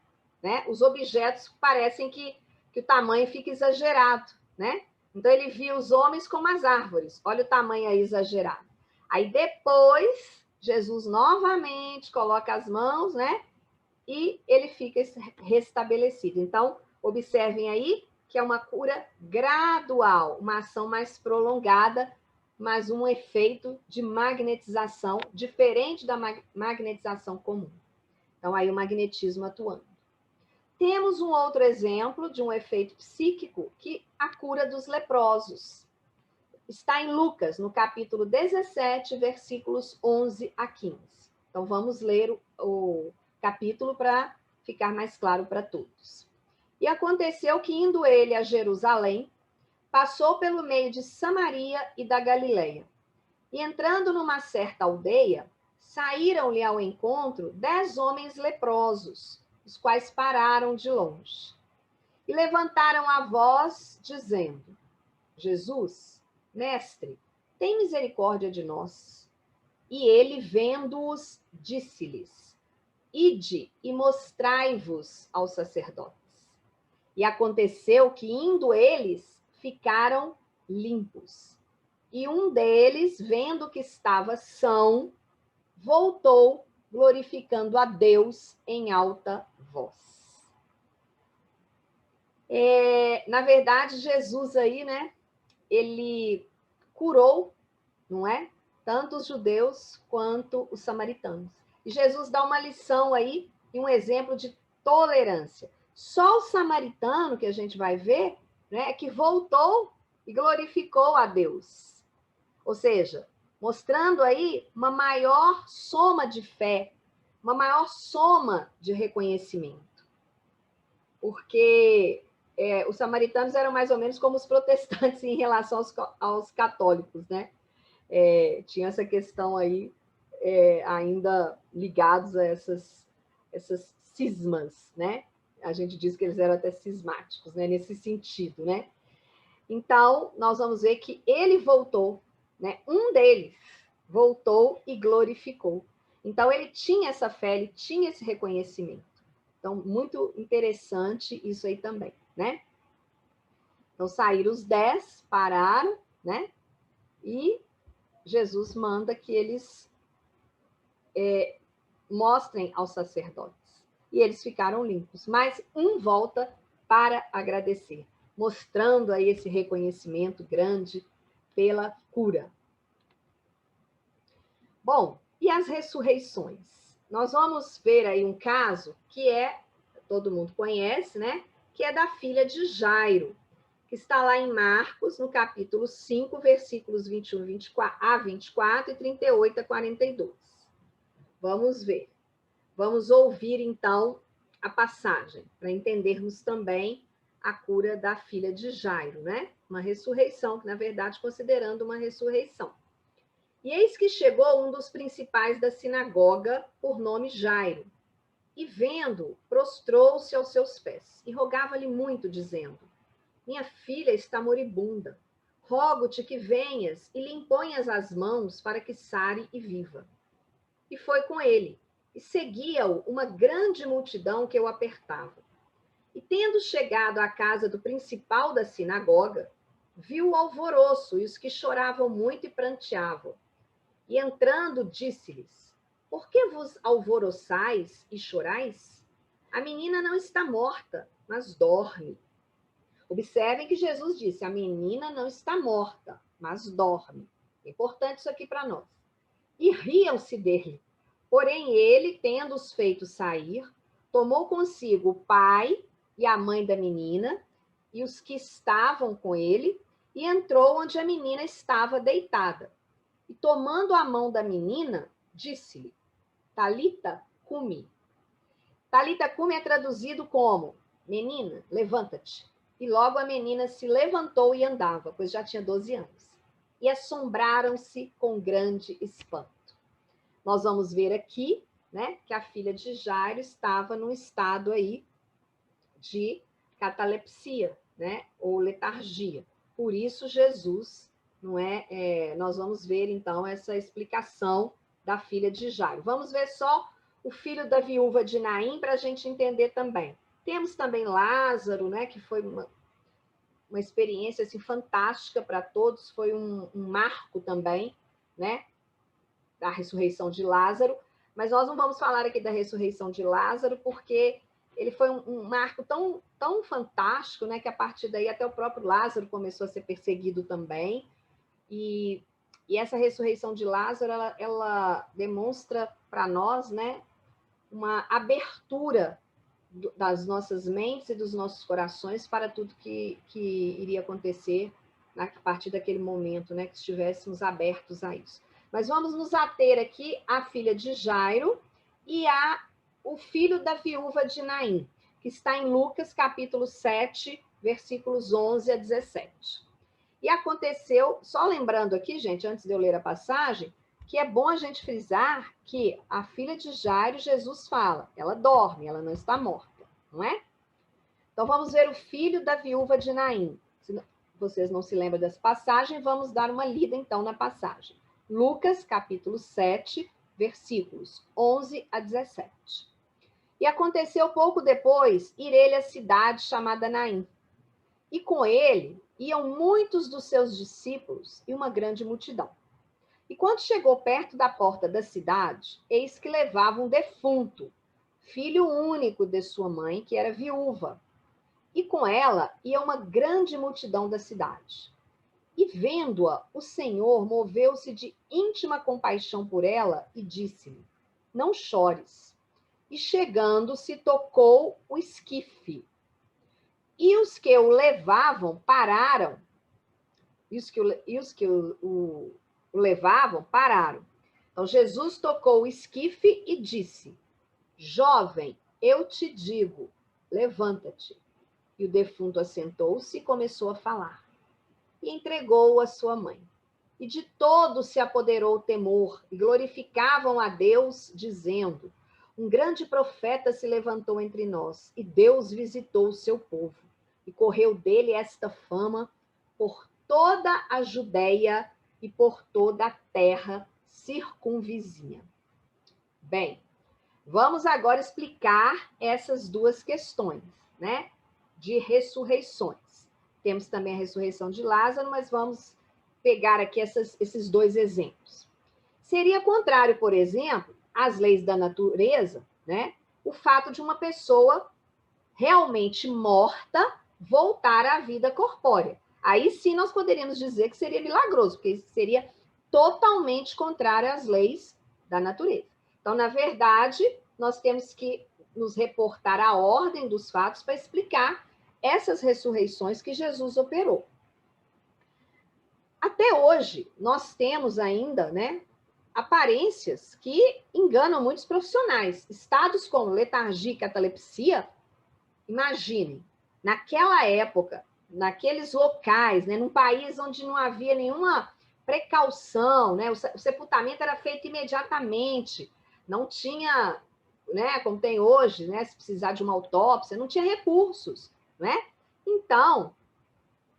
Speaker 2: né? Os objetos parecem que o tamanho fica exagerado, né? Então ele via os homens como as árvores. Olha o tamanho aí exagerado. Aí depois Jesus novamente coloca as mãos, né? E ele fica restabelecido. Então observem aí que é uma cura gradual, uma ação mais prolongada, mas um efeito de magnetização diferente da magnetização comum. Então, aí o magnetismo atuando. Temos um outro exemplo de um efeito psíquico, que a cura dos leprosos. Está em Lucas, no capítulo 17, versículos 11 a 15. Então, vamos ler o capítulo para ficar mais claro para todos. E aconteceu que, indo ele a Jerusalém, passou pelo meio de Samaria e da Galileia. E entrando numa certa aldeia, saíram-lhe ao encontro 10 homens leprosos, os quais pararam de longe. E levantaram a voz, dizendo: Jesus, mestre, tem misericórdia de nós. E ele, vendo-os, disse-lhes: Ide e mostrai-vos aos sacerdotes. E aconteceu que, indo eles, ficaram limpos. E um deles, vendo que estava são, voltou, glorificando a Deus em alta voz. Na verdade, Jesus aí, né? Ele curou, não é? Tanto os judeus quanto os samaritanos. E Jesus dá uma lição aí e um exemplo de tolerância. Só o samaritano, que a gente vai ver, né, que voltou e glorificou a Deus. Ou seja, mostrando aí uma maior soma de fé, uma maior soma de reconhecimento. Porque os samaritanos eram mais ou menos como os protestantes em relação aos católicos, né? Tinha essa questão aí ainda ligados a essas cismas, né? A gente diz que eles eram até cismáticos, né? Nesse sentido, né? Então, nós vamos ver que ele voltou, né? Um deles voltou e glorificou. Então, ele tinha essa fé, ele tinha esse reconhecimento. Então, muito interessante isso aí também, né? Então, saíram os 10, pararam, né? E Jesus manda que eles mostrem aos sacerdotes. E eles ficaram limpos. Mas um volta para agradecer, mostrando aí esse reconhecimento grande pela cura. Bom, e as ressurreições? Nós vamos ver aí um caso que todo mundo conhece, né? Que é da filha de Jairo, que está lá em Marcos, no capítulo 5, versículos 21 a 24 e 38 a 42. Vamos ver. Vamos ouvir, então, a passagem, para entendermos também a cura da filha de Jairo, né? Uma ressurreição, que, na verdade, considerando uma ressurreição. E eis que chegou um dos principais da sinagoga, por nome Jairo, e vendo, prostrou-se aos seus pés, e rogava-lhe muito, dizendo: minha filha está moribunda. Rogo-te que venhas e lhe imponhas as mãos para que sare e viva. E foi com ele, e seguia-o uma grande multidão que o apertava. E tendo chegado à casa do principal da sinagoga, viu o alvoroço e os que choravam muito e pranteavam. E entrando, disse-lhes: por que vos alvoroçais e chorais? A menina não está morta, mas dorme. Observem que Jesus disse: a menina não está morta, mas dorme. É importante isso aqui para nós. E riam-se dele. Porém, ele, tendo-os feito sair, tomou consigo o pai e a mãe da menina e os que estavam com ele, e entrou onde a menina estava deitada. E tomando a mão da menina, disse-lhe: Talita cumi. Talita cumi é traduzido como: menina, levanta-te. E logo a menina se levantou e andava, pois já tinha 12 anos. E assombraram-se com grande espanto. Nós vamos ver aqui, né, que a filha de Jairo estava num estado aí de catalepsia, né, ou letargia. Por isso Jesus, não é, nós vamos ver então essa explicação da filha de Jairo. Vamos ver só o filho da viúva de Naim para a gente entender também. Temos também Lázaro, né, que foi uma experiência assim, fantástica para todos, foi um marco também, né, da ressurreição de Lázaro, mas nós não vamos falar aqui da ressurreição de Lázaro, porque ele foi um marco tão fantástico, né, que a partir daí até o próprio Lázaro começou a ser perseguido também, e essa ressurreição de Lázaro, ela demonstra para nós, né, uma abertura das nossas mentes e dos nossos corações para tudo que iria acontecer a partir daquele momento, né, que estivéssemos abertos a isso. Mas vamos nos ater aqui à filha de Jairo e o filho da viúva de Naim, que está em Lucas, capítulo 7, versículos 11 a 17. E aconteceu, só lembrando aqui, gente, antes de eu ler a passagem, que é bom a gente frisar que a filha de Jairo, Jesus fala, ela dorme, ela não está morta, não é? Então vamos ver o filho da viúva de Naim. Se vocês não se lembram dessa passagem, vamos dar uma lida então na passagem. Lucas, capítulo 7, versículos 11 a 17. E aconteceu pouco depois ir ele à cidade chamada Naim. E com ele iam muitos dos seus discípulos e uma grande multidão. E quando chegou perto da porta da cidade, eis que levava um defunto, filho único de sua mãe, que era viúva. E com ela ia uma grande multidão da cidade. E vendo-a, o Senhor moveu-se de íntima compaixão por ela e disse-lhe: não chores. E chegando-se, tocou o esquife. E os que o levavam pararam. O levavam pararam. Então Jesus tocou o esquife e disse: jovem, eu te digo, levanta-te. E o defunto assentou-se e começou a falar. E entregou-o à sua mãe. E de todos se apoderou o temor, e glorificavam a Deus, dizendo: um grande profeta se levantou entre nós, e Deus visitou o seu povo. E correu dele esta fama por toda a Judéia e por toda a terra circunvizinha. Bem, vamos agora explicar essas duas questões, né, de ressurreições. Temos também a ressurreição de Lázaro, mas vamos pegar aqui esses dois exemplos. Seria contrário, por exemplo, às leis da natureza, né, o fato de uma pessoa realmente morta voltar à vida corpórea. Aí sim nós poderíamos dizer que seria milagroso, porque isso seria totalmente contrário às leis da natureza. Então, na verdade, nós temos que nos reportar à ordem dos fatos para explicar essas ressurreições que Jesus operou. Até hoje, nós temos ainda, né, aparências que enganam muitos profissionais. Estados como letargia e catalepsia, imaginem, naquela época, naqueles locais, né, num país onde não havia nenhuma precaução, né, o sepultamento era feito imediatamente, não tinha, né, como tem hoje, né, se precisar de uma autópsia, não tinha recursos, né? Então,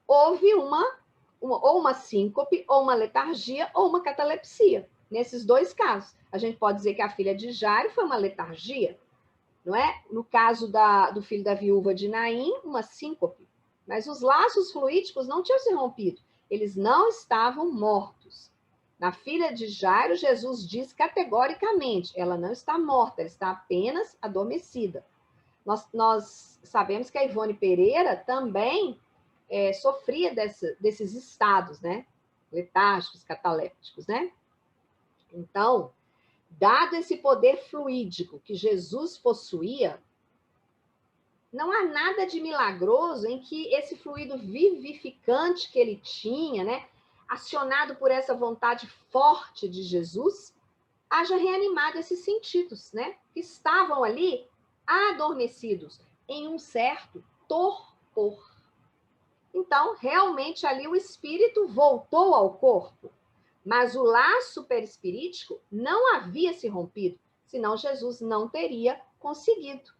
Speaker 2: houve ou uma síncope, ou uma letargia, ou uma catalepsia. Nesses dois casos, a gente pode dizer que a filha de Jairo foi uma letargia, não é? No caso do filho da viúva de Naim, uma síncope. Mas os laços fluídicos não tinham se rompido. Eles não estavam mortos. Na filha de Jairo, Jesus diz categoricamente, ela não está morta, ela está apenas adormecida. Nós sabemos que a Ivone Pereira também sofria desses estados, né? Letárgicos, catalépticos, né? Então, dado esse poder fluídico que Jesus possuía, não há nada de milagroso em que esse fluido vivificante que ele tinha, né, acionado por essa vontade forte de Jesus, haja reanimado esses sentidos, né, que estavam ali adormecidos em um certo torpor. Então, realmente ali o espírito voltou ao corpo, mas o laço perispirítico não havia se rompido, senão Jesus não teria conseguido.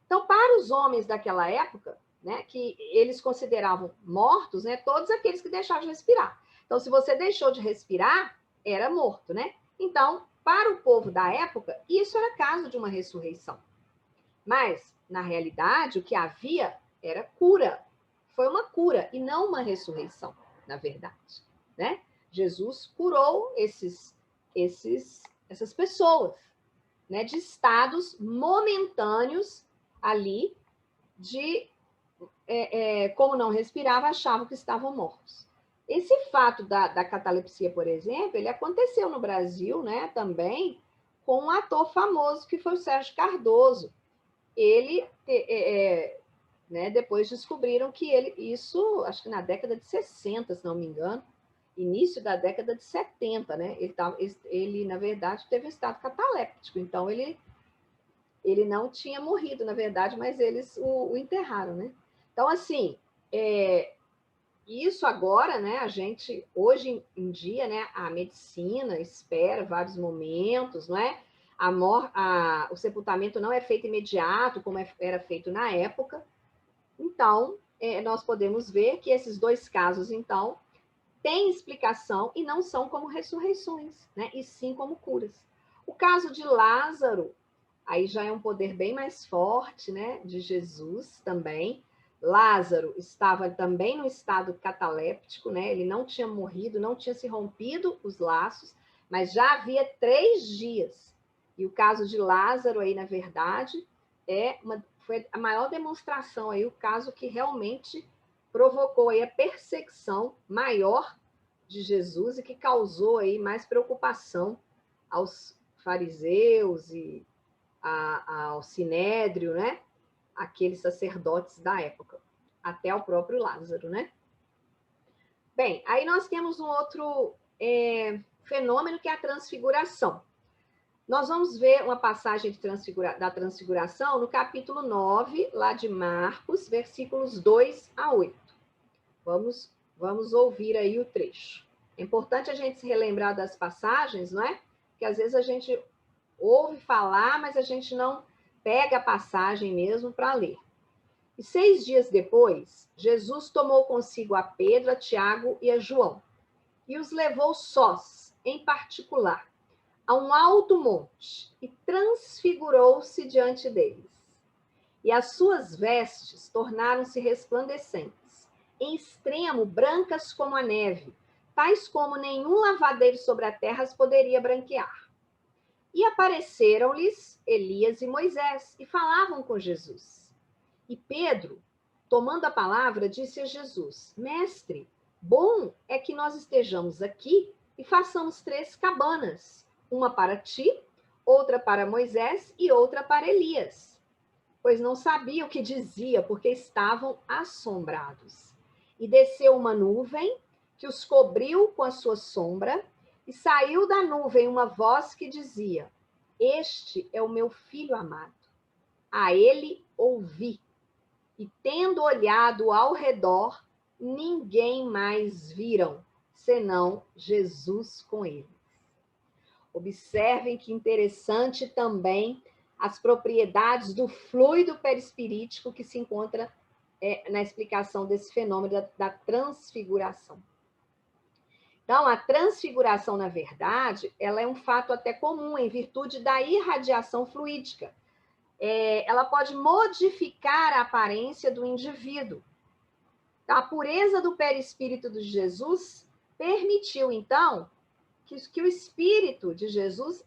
Speaker 2: Então, para os homens daquela época, né, que eles consideravam mortos, né, todos aqueles que deixaram de respirar. Então, se você deixou de respirar, era morto, né? Então, para o povo da época, isso era caso de uma ressurreição. Mas, na realidade, o que havia era cura. Foi uma cura e não uma ressurreição, na verdade, né? Jesus curou essas pessoas, né, de estados momentâneos ali de como não respirava, achavam que estavam mortos. Esse fato da catalepsia, por exemplo, ele aconteceu no Brasil, né, também, com um ator famoso que foi o Sérgio Cardoso. Ele, né, depois descobriram que isso, acho que na década de 60, se não me engano, início da década de 70, né, ele na verdade, teve um estado cataléptico, então ele não tinha morrido, na verdade, mas eles o enterraram, né? Então, assim, isso agora, né, a gente, hoje em dia, né, a medicina espera vários momentos, não é? O sepultamento não é feito imediato, como era feito na época. Então, nós podemos ver que esses dois casos, então, têm explicação e não são como ressurreições, né? E sim como curas. O caso de Lázaro, aí já é um poder bem mais forte, né? De Jesus também. Lázaro estava também no estado cataléptico, né? Ele não tinha morrido, não tinha se rompido os laços, mas já havia 3 dias. E o caso de Lázaro aí, na verdade, foi a maior demonstração aí, o caso que realmente provocou aí a perseguição maior de Jesus e que causou aí mais preocupação aos fariseus e ao Sinédrio, né? Aqueles sacerdotes da época, até ao próprio Lázaro, né? Bem, aí nós temos um outro fenômeno que é a transfiguração. Nós vamos ver uma passagem da transfiguração no capítulo 9, lá de Marcos, versículos 2 a 8. Vamos ouvir aí o trecho. É importante a gente se relembrar das passagens, não é? Porque às vezes a gente ouve falar, mas a gente não pega a passagem mesmo para ler. E 6 dias depois, Jesus tomou consigo a Pedro, a Tiago e a João, e os levou sós, em particular, a um alto monte, e transfigurou-se diante deles. E as suas vestes tornaram-se resplandecentes, em extremo brancas como a neve, tais como nenhum lavadeiro sobre a terra as poderia branquear. E apareceram-lhes Elias e Moisés, e falavam com Jesus. E Pedro, tomando a palavra, disse a Jesus: Mestre, bom é que nós estejamos aqui e façamos 3 cabanas, uma para ti, outra para Moisés e outra para Elias. Pois não sabia o que dizia, porque estavam assombrados. E desceu uma nuvem que os cobriu com a sua sombra, E saiu da nuvem uma voz que dizia: Este é o meu filho amado. A ele ouvi. E tendo olhado ao redor, ninguém mais viram, senão Jesus com ele. Observem que interessante também as propriedades do fluido perispirítico que se encontra na explicação desse fenômeno da transfiguração. Então, a transfiguração, na verdade, ela é um fato até comum em virtude da irradiação fluídica. Ela pode modificar a aparência do indivíduo. A pureza do perispírito de Jesus permitiu, então, que o espírito de Jesus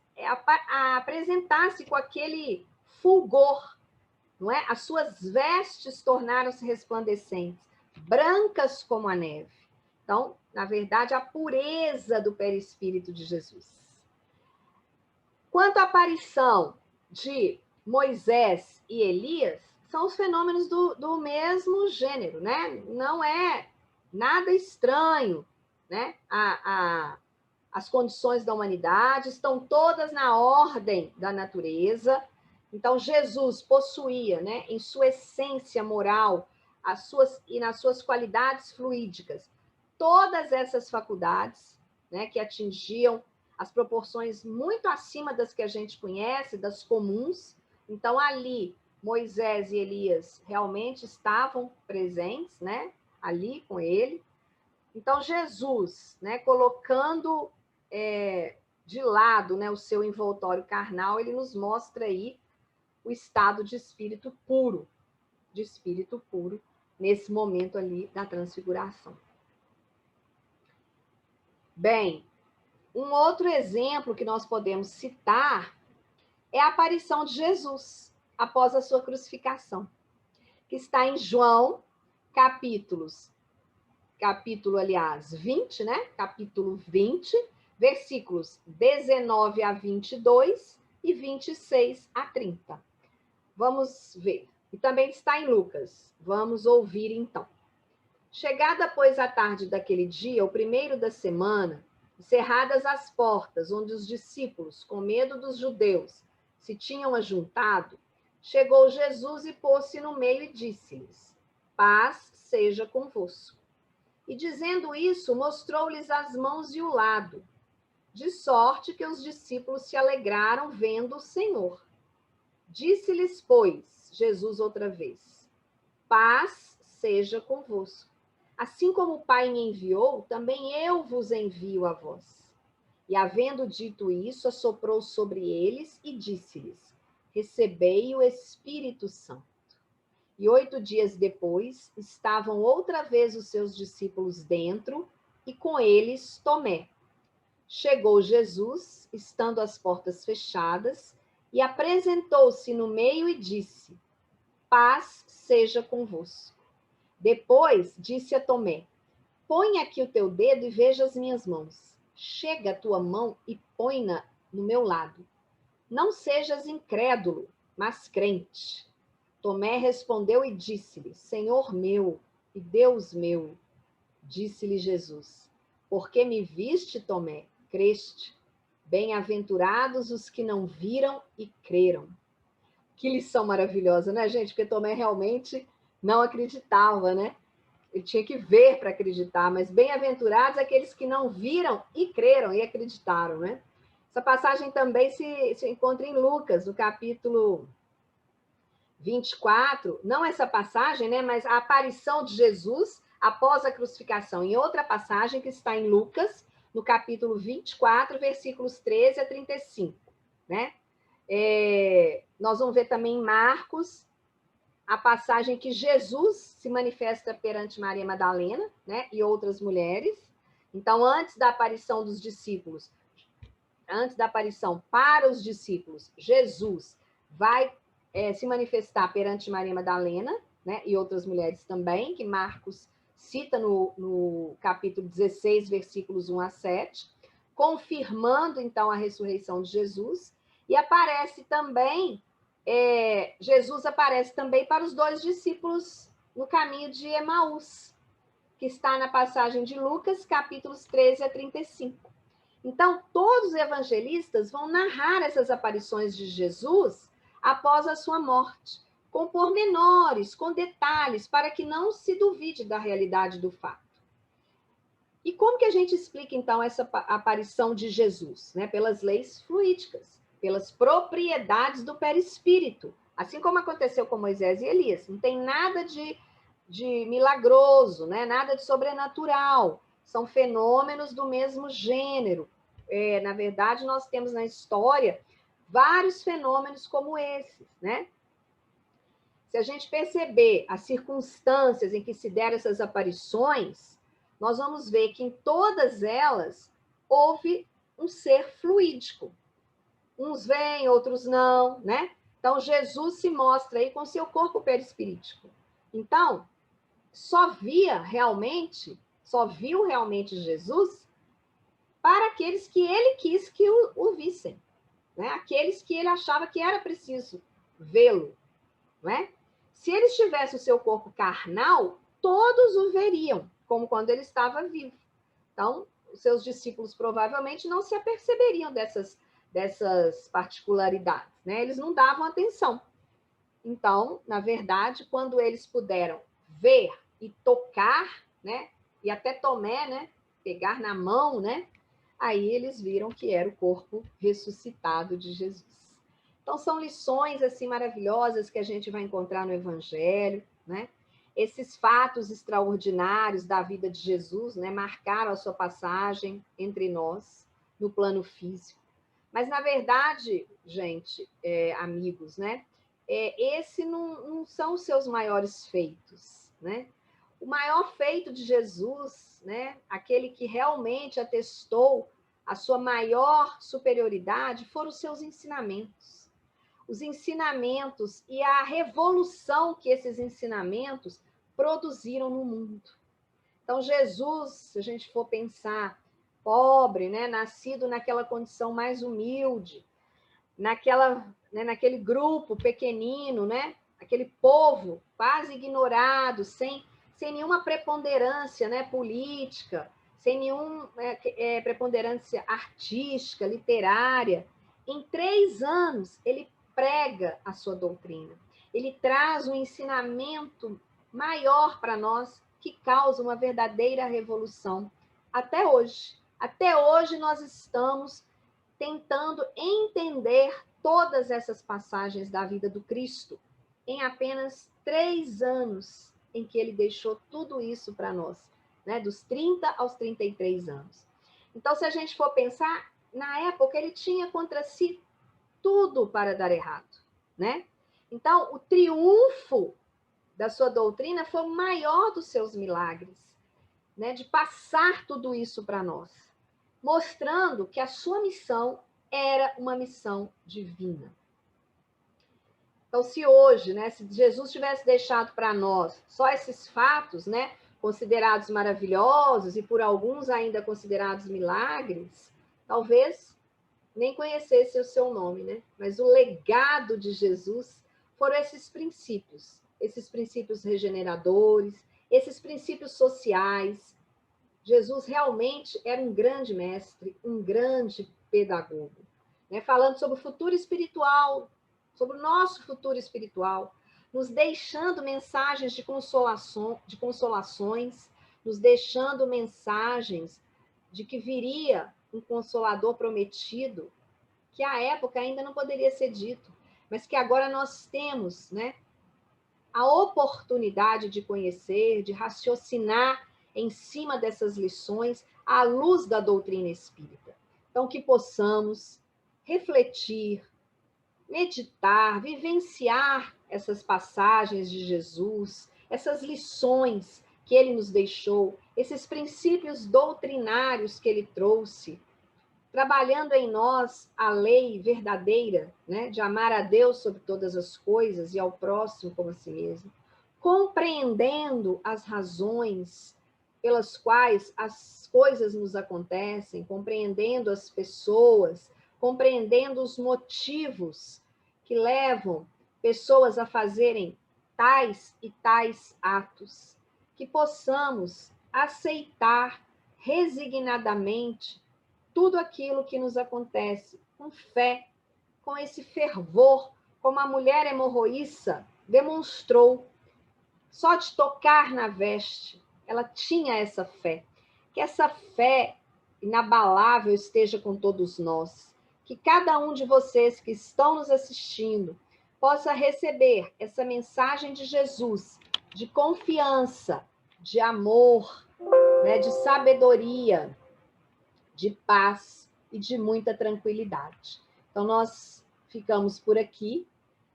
Speaker 2: apresentasse com aquele fulgor, não é? As suas vestes tornaram-se resplandecentes, brancas como a neve. Então, na verdade, a pureza do perispírito de Jesus. Quanto à aparição de Moisés e Elias, são os fenômenos do mesmo gênero, né? Não é nada estranho, né? As condições da humanidade estão todas na ordem da natureza. Então, Jesus possuía, né, em sua essência moral e nas suas qualidades fluídicas, todas essas faculdades, né, que atingiam as proporções muito acima das que a gente conhece, das comuns. Então, ali, Moisés e Elias realmente estavam presentes, né, ali com ele. Então, Jesus, né, colocando de lado, né, o seu envoltório carnal, ele nos mostra aí o estado de espírito puro, nesse momento ali da transfiguração. Bem, um outro exemplo que nós podemos citar é a aparição de Jesus após a sua crucificação, que está em João, capítulo, 20, né? Capítulo 20, versículos 19 a 22 e 26 a 30. Vamos ver. E também está em Lucas. Vamos ouvir então. Chegada, pois, a tarde daquele dia, o primeiro da semana, cerradas as portas, onde os discípulos, com medo dos judeus, se tinham ajuntado, chegou Jesus e pôs-se no meio e disse-lhes: Paz seja convosco. E dizendo isso, mostrou-lhes as mãos e o lado, de sorte que os discípulos se alegraram vendo o Senhor. Disse-lhes, pois, Jesus outra vez: Paz seja convosco. Assim como o Pai me enviou, também eu vos envio a vós. E havendo dito isso, assoprou sobre eles e disse-lhes: Recebei o Espírito Santo. E 8 dias depois, estavam outra vez os seus discípulos dentro, e com eles Tomé. Chegou Jesus, estando as portas fechadas, e apresentou-se no meio e disse: Paz seja convosco. Depois disse a Tomé: Põe aqui o teu dedo e veja as minhas mãos. Chega a tua mão e põe-na no meu lado. Não sejas incrédulo, mas crente. Tomé respondeu e disse-lhe: Senhor meu e Deus meu. Disse-lhe Jesus: Porque me viste, Tomé, creste. Bem-aventurados os que não viram e creram. Que lição maravilhosa, né, gente? Porque Tomé realmente não acreditava, né? Ele tinha que ver para acreditar, mas bem-aventurados aqueles que não viram e creram e acreditaram, né? Essa passagem também se encontra em Lucas, no capítulo 24, não essa passagem, né, mas a aparição de Jesus após a crucificação, em outra passagem que está em Lucas, no capítulo 24, versículos 13 a 35, né? Nós vamos ver também em Marcos a passagem que Jesus se manifesta perante Maria Madalena, né, e outras mulheres. Então, antes da aparição dos discípulos, antes da aparição para os discípulos, Jesus vai se manifestar perante Maria Madalena, né, e outras mulheres também, que Marcos cita no capítulo 16, versículos 1 a 7, confirmando, então, a ressurreição de Jesus, e aparece também, Jesus aparece também para os 2 discípulos no caminho de Emaús, que está na passagem de Lucas, capítulos 13 a 35. Então, todos os evangelistas vão narrar essas aparições de Jesus após a sua morte, com pormenores, com detalhes, para que não se duvide da realidade do fato. E como que a gente explica, então, essa aparição de Jesus? Né? Pelas leis fluídicas, pelas propriedades do perispírito, assim como aconteceu com Moisés e Elias. Não tem nada de milagroso, né? Nada de sobrenatural. São fenômenos do mesmo gênero. Na verdade, nós temos na história vários fenômenos como esses, né? Se a gente perceber as circunstâncias em que se deram essas aparições, nós vamos ver que em todas elas houve um ser fluídico. Uns vêm, outros não, né? Então, Jesus se mostra aí com seu corpo perispirítico. Então, só viu realmente Jesus para aqueles que ele quis que o vissem, né? Aqueles que ele achava que era preciso vê-lo, né? Se ele tivesse o seu corpo carnal, todos o veriam, como quando ele estava vivo. Então, os seus discípulos provavelmente não se aperceberiam dessas particularidades, né? Eles não davam atenção. Então, na verdade, quando eles puderam ver e tocar, né? E até Tomé, né? Pegar na mão, né? Aí eles viram que era o corpo ressuscitado de Jesus. Então, são lições assim maravilhosas que a gente vai encontrar no Evangelho, né? Esses fatos extraordinários da vida de Jesus, né, marcaram a sua passagem entre nós no plano físico. Mas, na verdade, gente, amigos, né, esse não são os seus maiores feitos, né? O maior feito de Jesus, né, aquele que realmente atestou a sua maior superioridade, foram os seus ensinamentos. Os ensinamentos e a revolução que esses ensinamentos produziram no mundo. Então, Jesus, se a gente for pensar, pobre, né, nascido naquela condição mais humilde, naquele grupo pequenino, né, aquele povo quase ignorado, sem nenhuma preponderância, né, política, sem nenhuma preponderância artística, literária. Em 3 anos, ele prega a sua doutrina. Ele traz um ensinamento maior para nós, que causa uma verdadeira revolução. Até hoje. Até hoje nós estamos tentando entender todas essas passagens da vida do Cristo em apenas 3 anos em que ele deixou tudo isso para nós, né? Dos 30 aos 33 anos. Então, se a gente for pensar, na época ele tinha contra si tudo para dar errado, né? Então, o triunfo da sua doutrina foi o maior dos seus milagres, né? De passar tudo isso para nós, mostrando que a sua missão era uma missão divina. Então, se hoje, né, se Jesus tivesse deixado para nós só esses fatos, né, considerados maravilhosos e por alguns ainda considerados milagres, talvez nem conhecesse o seu nome, né? Mas o legado de Jesus foram esses princípios regeneradores, esses princípios sociais. Jesus realmente era um grande mestre, um grande pedagogo, né? Falando sobre o futuro espiritual, sobre o nosso futuro espiritual, nos deixando mensagens de consolações, nos deixando mensagens de que viria um consolador prometido, que à época ainda não poderia ser dito, mas que agora nós temos, né, a oportunidade de conhecer, de raciocinar em cima dessas lições à luz da doutrina espírita. Então, que possamos refletir, meditar, vivenciar essas passagens de Jesus, essas lições que ele nos deixou, esses princípios doutrinários que ele trouxe, trabalhando em nós a lei verdadeira, né, de amar a Deus sobre todas as coisas e ao próximo como a si mesmo, compreendendo as razões pelas quais as coisas nos acontecem, compreendendo as pessoas, compreendendo os motivos que levam pessoas a fazerem tais e tais atos, que possamos aceitar resignadamente tudo aquilo que nos acontece com fé, com esse fervor, como a mulher hemorroíça demonstrou. Só de tocar na veste, ela tinha essa fé. Que essa fé inabalável esteja com todos nós. Que cada um de vocês que estão nos assistindo possa receber essa mensagem de Jesus, de confiança, de amor, né, de sabedoria, de paz e de muita tranquilidade. Então, nós ficamos por aqui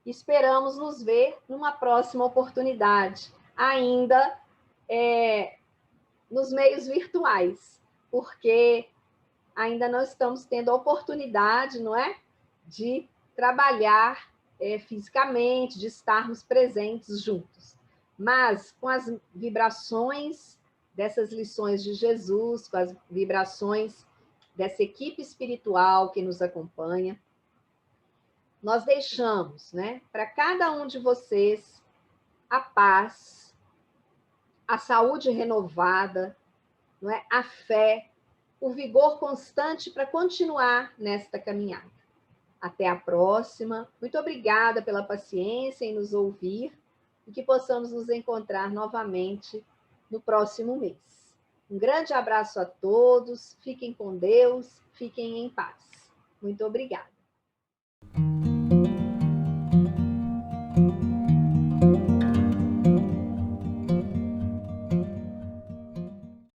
Speaker 2: e esperamos nos ver numa próxima oportunidade, ainda nos meios virtuais, porque ainda não estamos tendo a oportunidade, não é, de trabalhar fisicamente, de estarmos presentes juntos. Mas com as vibrações dessas lições de Jesus, com as vibrações dessa equipe espiritual que nos acompanha, nós deixamos, né, para cada um de vocês a paz, a saúde renovada, não é? A fé, o vigor constante para continuar nesta caminhada. Até a próxima. Muito obrigada pela paciência em nos ouvir e que possamos nos encontrar novamente no próximo mês. Um grande abraço a todos, fiquem com Deus, fiquem em paz. Muito obrigada.